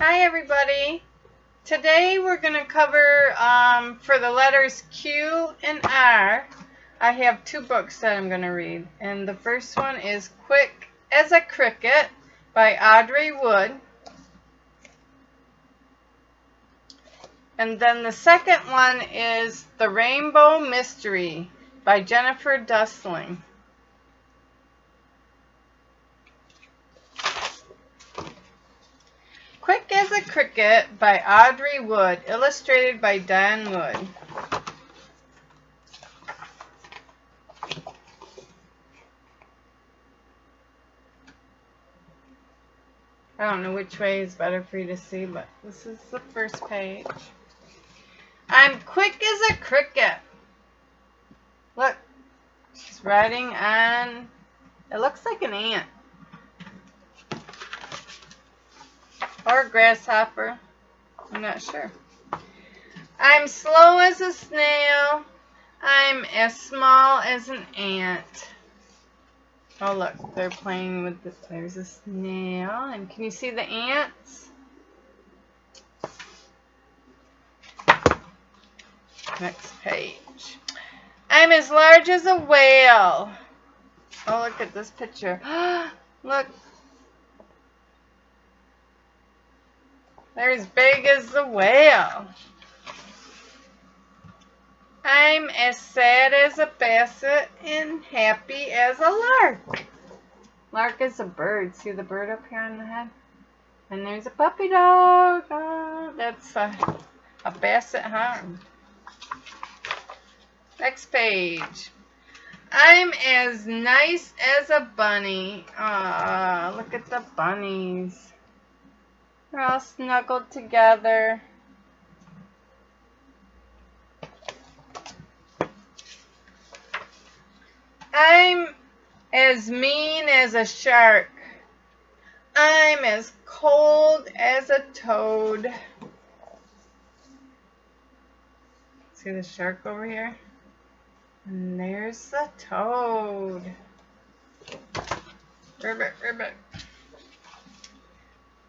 Hi everybody. Today we're going to cover for the letters Q and R. I have two books that I'm going to read, and the first one is Quick as a Cricket by Audrey Wood, and then the second one is The Rainbow Mystery by Jennifer Dussling. Quick as a Cricket by Audrey Wood, illustrated by Don Wood. I don't know which way is better for you to see, but this is the first page. I'm quick as a cricket. Look, she's riding on, it looks like an ant. Or a grasshopper. I'm not sure. I'm slow as a snail. I'm as small as an ant. Oh look, they're playing with this. There's a snail. And can you see the ants? Next page. I'm as large as a whale. Oh, look at this picture. Look. They're as big as the whale. I'm as sad as a basset and happy as a lark. Lark is a bird. See the bird up here on the head? And there's a puppy dog. Oh, that's a basset hound. Next page. I'm as nice as a bunny. Ah, look at the bunnies. They're all snuggled together. I'm as mean as a shark. I'm as cold as a toad. See the shark over here? And there's the toad. Ribbit, ribbit.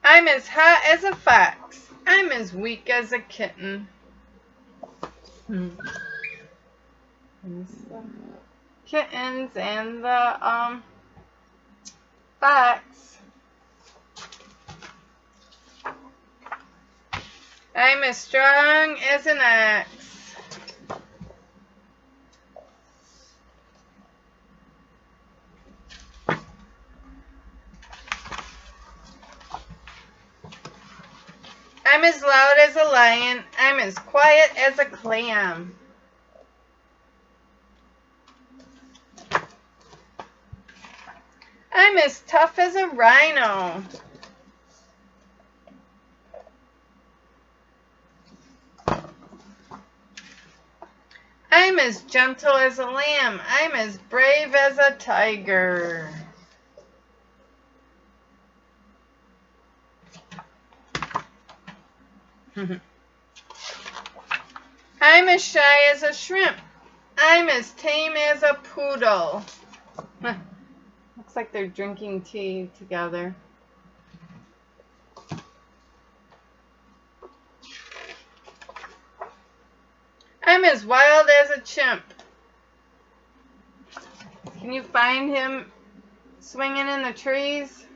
I'm as hot as a fox. I'm as weak as a kitten. There's the kittens and the fox. I'm as strong as an ox. I'm as loud as a lion. I'm as quiet as a clam. I'm as tough as a rhino. I'm as gentle as a lamb. I'm as brave as a tiger. I'm as shy as a shrimp. I'm as tame as a poodle. Looks like they're drinking tea together. I'm as wild as a chimp. Can you find him swinging in the trees?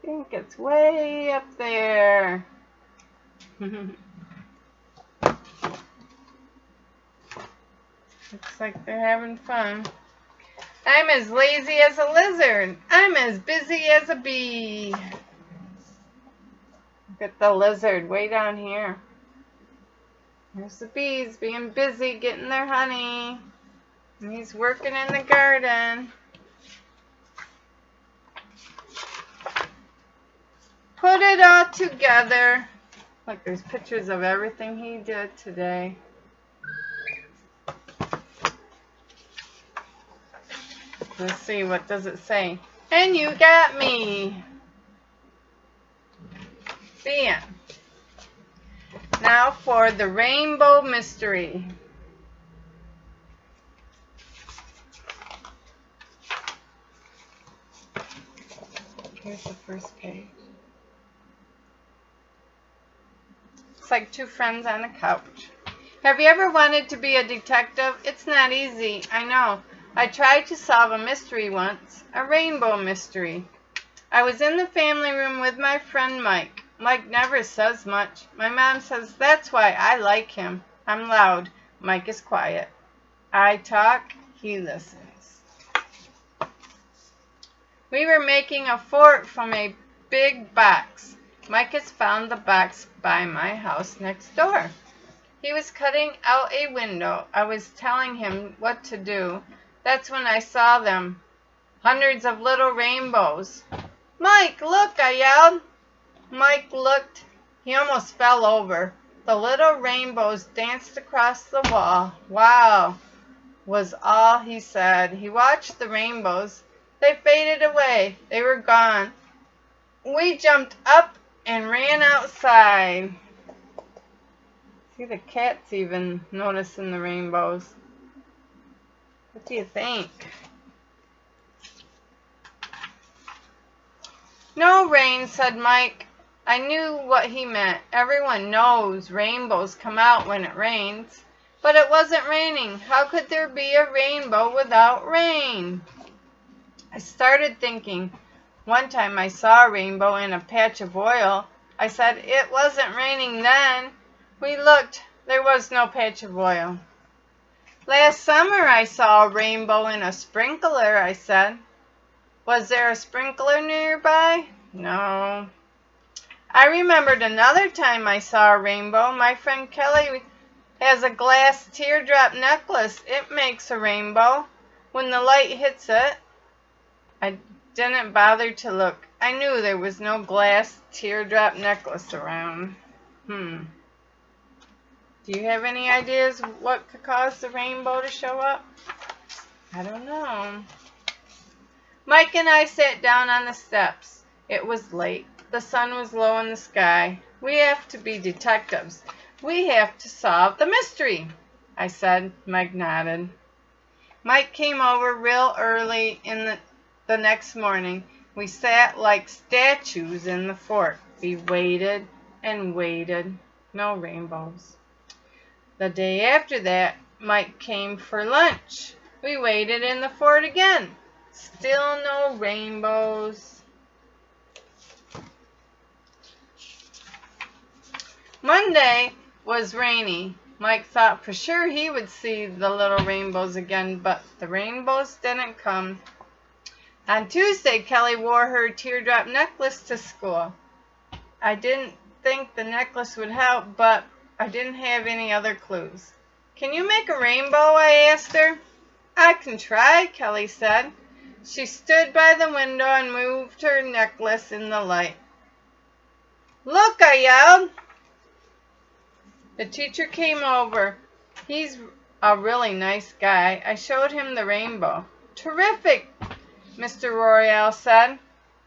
I think it's way up there. Looks like they're having fun. I'm as lazy as a lizard. I'm as busy as a bee. Look at the lizard way down here. There's the bees being busy getting their honey. And he's working in the garden. Put it all together. Look, there's pictures of everything he did today. Let's see, what does it say? And you got me. The end. Now for the Rainbow Mystery. Here's the first page. It's like two friends on a couch. Have you ever wanted to be a detective? It's not easy, I know. I tried to solve a mystery once, a rainbow mystery. I was in the family room with my friend Mike. Mike never says much. My mom says that's why I like him. I'm loud. Mike is quiet. I talk, he listens. We were making a fort from a big box. Mike has found the box by my house next door. He was cutting out a window. I was telling him what to do. That's when I saw them. Hundreds of little rainbows. Mike, look, I yelled. Mike looked. He almost fell over. The little rainbows danced across the wall. Wow, was all he said. He watched the rainbows. They faded away. They were gone. We jumped up and ran outside. See, the cat's even noticing the rainbows. What do you think? No rain, said Mike. I knew what he meant. Everyone knows rainbows come out when it rains. But it wasn't raining. How could there be a rainbow without rain? I started thinking. One time I saw a rainbow in a patch of oil. I said, it wasn't raining then. We looked. There was no patch of oil. Last summer I saw a rainbow in a sprinkler, I said. Was there a sprinkler nearby? No. I remembered another time I saw a rainbow. My friend Kelly has a glass teardrop necklace. It makes a rainbow when the light hits it. I didn't bother to look. I knew there was no glass teardrop necklace around. Do you have any ideas what could cause the rainbow to show up? I don't know. Mike and I sat down on the steps. It was late. The sun was low in the sky. We have to be detectives. We have to solve the mystery, I said. Mike nodded. Mike came over real early in the next morning. We sat like statues in the fort. We waited and waited. No rainbows. The day after that, Mike came for lunch. We waited in the fort again. Still no rainbows. Monday was rainy. Mike thought for sure he would see the little rainbows again, but the rainbows didn't come. On Tuesday, Kelly wore her teardrop necklace to school. I didn't think the necklace would help, but I didn't have any other clues. Can you make a rainbow? I asked her. I can try, Kelly said. She stood by the window and moved her necklace in the light. Look, I yelled. The teacher came over. He's a really nice guy. I showed him the rainbow. Terrific, Mr. Royale said.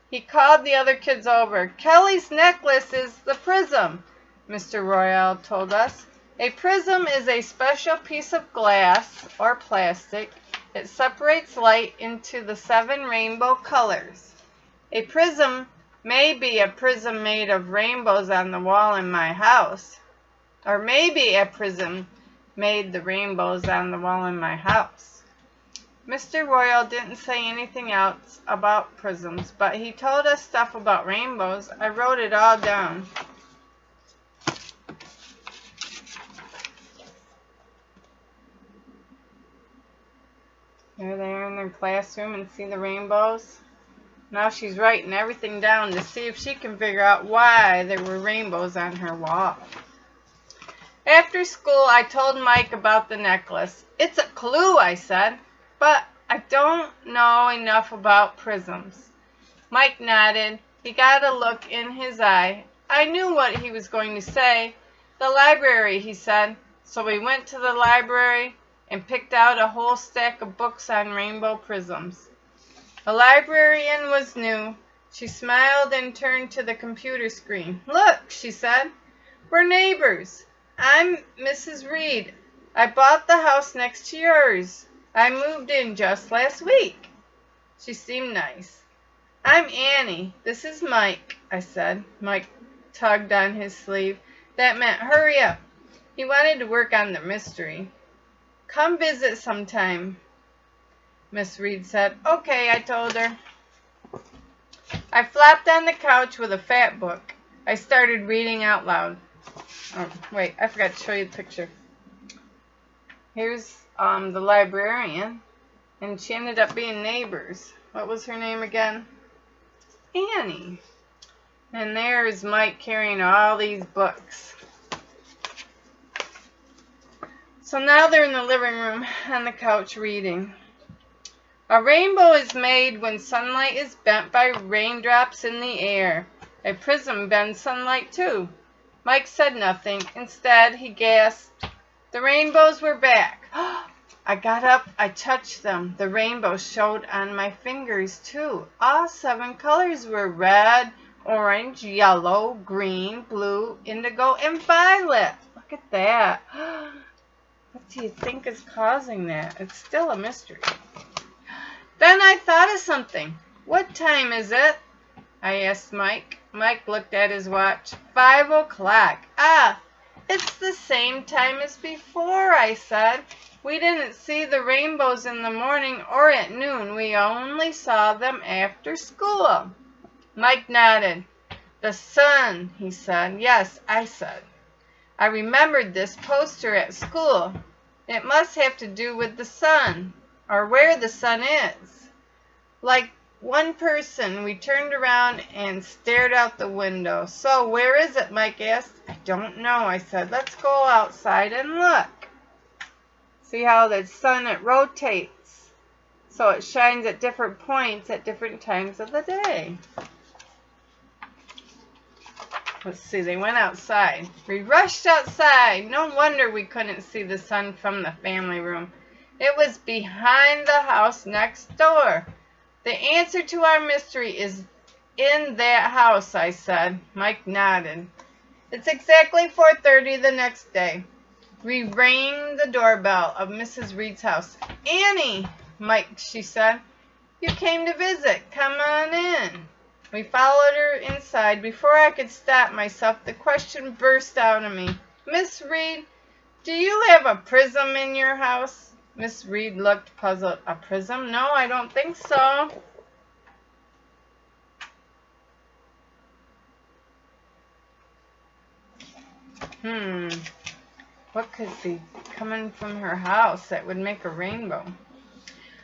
He called the other kids over. Kelly's necklace is the prism, Mr. Royale told us. A prism is a special piece of glass or plastic. It separates light into the 7 rainbow colors. A prism may be a prism made of rainbows on the wall in my house. Or maybe a prism made the rainbows on the wall in my house. Mr. Royal didn't say anything else about prisms, but he told us stuff about rainbows. I wrote it all down. They're there in their classroom and see the rainbows. Now she's writing everything down to see if she can figure out why there were rainbows on her wall. After school, I told Mike about the necklace. It's a clue, I said, but I don't know enough about prisms. Mike nodded. He got a look in his eye. I knew what he was going to say. The library, he said. So we went to the library and picked out a whole stack of books on rainbow prisms. The librarian was new. She smiled and turned to the computer screen. Look, she said. We're neighbors. I'm Mrs. Reed. I bought the house next to yours. I moved in just last week. She seemed nice. I'm Annie. This is Mike, I said. Mike tugged on his sleeve. That meant hurry up. He wanted to work on the mystery. Come visit sometime, Miss Reed said. Okay, I told her. I flopped on the couch with a fat book. I started reading out loud. Oh, wait, I forgot to show you the picture. Here's the librarian, and she ended up being neighbors. What was her name again? Annie. And there's Mike carrying all these books. So now they're in the living room on the couch reading. A rainbow is made when sunlight is bent by raindrops in the air. A prism bends sunlight too. Mike said nothing. Instead, he gasped. The rainbows were back. I got up. I touched them. The rainbow showed on my fingers too. All 7 colors were red, orange, yellow, green, blue, indigo, and violet. Look at that. What do you think is causing that? It's still a mystery. Then I thought of something. What time is it? I asked Mike. Mike looked at his watch. 5 o'clock. Ah, it's the same time as before, I said. We didn't see the rainbows in the morning or at noon. We only saw them after school. Mike nodded. The sun, he said. Yes, I said. I remembered this poster at school. It must have to do with the sun, or where the sun is. Like one person, we turned around and stared out the window. So, where is it? Mike asked. I don't know, I said. Let's go outside and look. See how the sun, it rotates. So it shines at different points at different times of the day. Let's see, they went outside. We rushed outside. No wonder we couldn't see the sun from the family room. It was behind the house next door. The answer to our mystery is in that house, I said. Mike nodded. It's exactly 4:30 the next day. We rang the doorbell of Mrs. Reed's house. Annie, Mike, she said, you came to visit. Come on in. We followed her inside. Before I could stop myself, the question burst out of me. Miss Reed, do you have a prism in your house? Miss Reed looked puzzled. A prism? No, I don't think so. What could be coming from her house that would make a rainbow?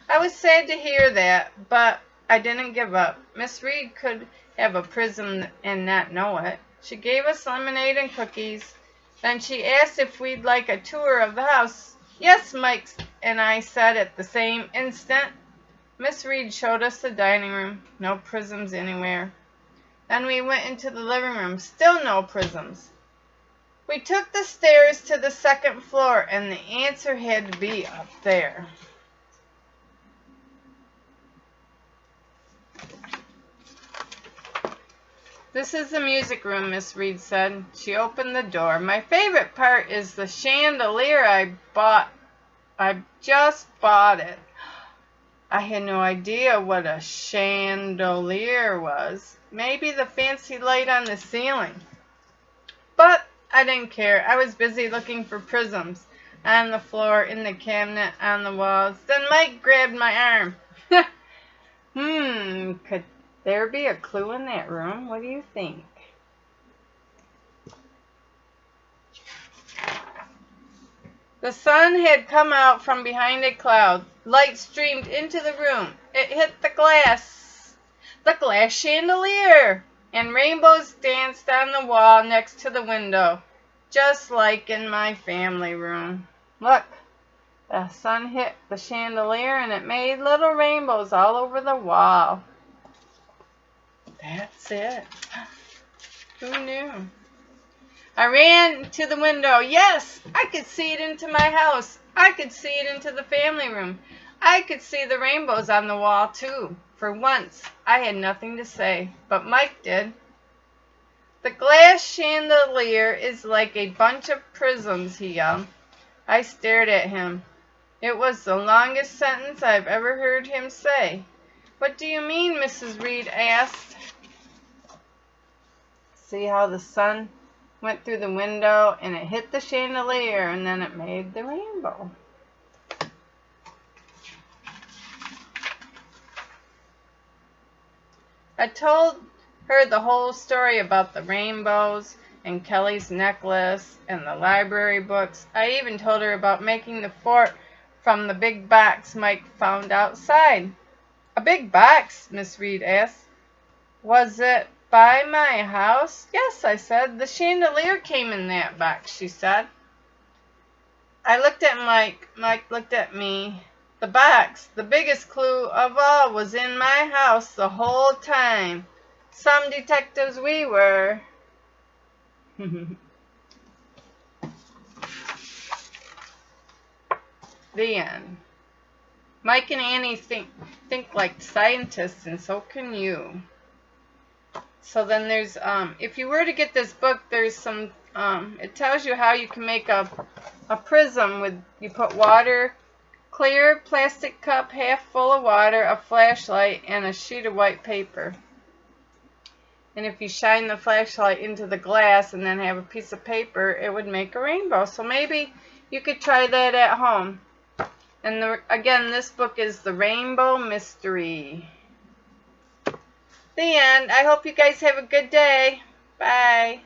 I was sad to hear that, but I didn't give up. Miss Reed could have a prism and not know it. She gave us lemonade and cookies. Then she asked if we'd like a tour of the house. Yes, Mike and I said at the same instant. Miss Reed showed us the dining room. No prisms anywhere. Then we went into the living room. Still no prisms. We took the stairs to the 2nd floor, and the answer had to be up there. This is the music room, Miss Reed said. She opened the door. My favorite part is the chandelier I bought. I just bought it. I had no idea what a chandelier was. Maybe the fancy light on the ceiling. But I didn't care. I was busy looking for prisms on the floor, in the cabinet, on the walls. Then Mike grabbed my arm. Could there be a clue in that room? What do you think? The sun had come out from behind a cloud. Light streamed into the room. It hit the glass chandelier, and rainbows danced on the wall next to the window, just like in my family room. Look, the sun hit the chandelier, and it made little rainbows all over the wall. That's it. Who knew? I ran to the window. Yes, I could see it into my house. I could see it into the family room. I could see the rainbows on the wall, too. For once, I had nothing to say, but Mike did. The glass chandelier is like a bunch of prisms, he yelled. I stared at him. It was the longest sentence I've ever heard him say. What do you mean? Mrs. Reed asked. See how the sun went through the window and it hit the chandelier and then it made the rainbow. I told her the whole story about the rainbows and Kelly's necklace and the library books. I even told her about making the fort from the big box Mike found outside. A big box? Miss Reed asked. Was it by my house? Yes, I said. The chandelier came in that box, she said. I looked at Mike. Mike looked at me. The box, the biggest clue of all, was in my house the whole time. Some detectives we were. The end. Mike and Annie think like scientists, and so can you. So then there's, if you were to get this book, there's some, it tells you how you can make a prism with, you put water, clear plastic cup half full of water, a flashlight, and a sheet of white paper. And if you shine the flashlight into the glass and then have a piece of paper, it would make a rainbow. So maybe you could try that at home. And again, this book is The Rainbow Mystery. The end. I hope you guys have a good day. Bye.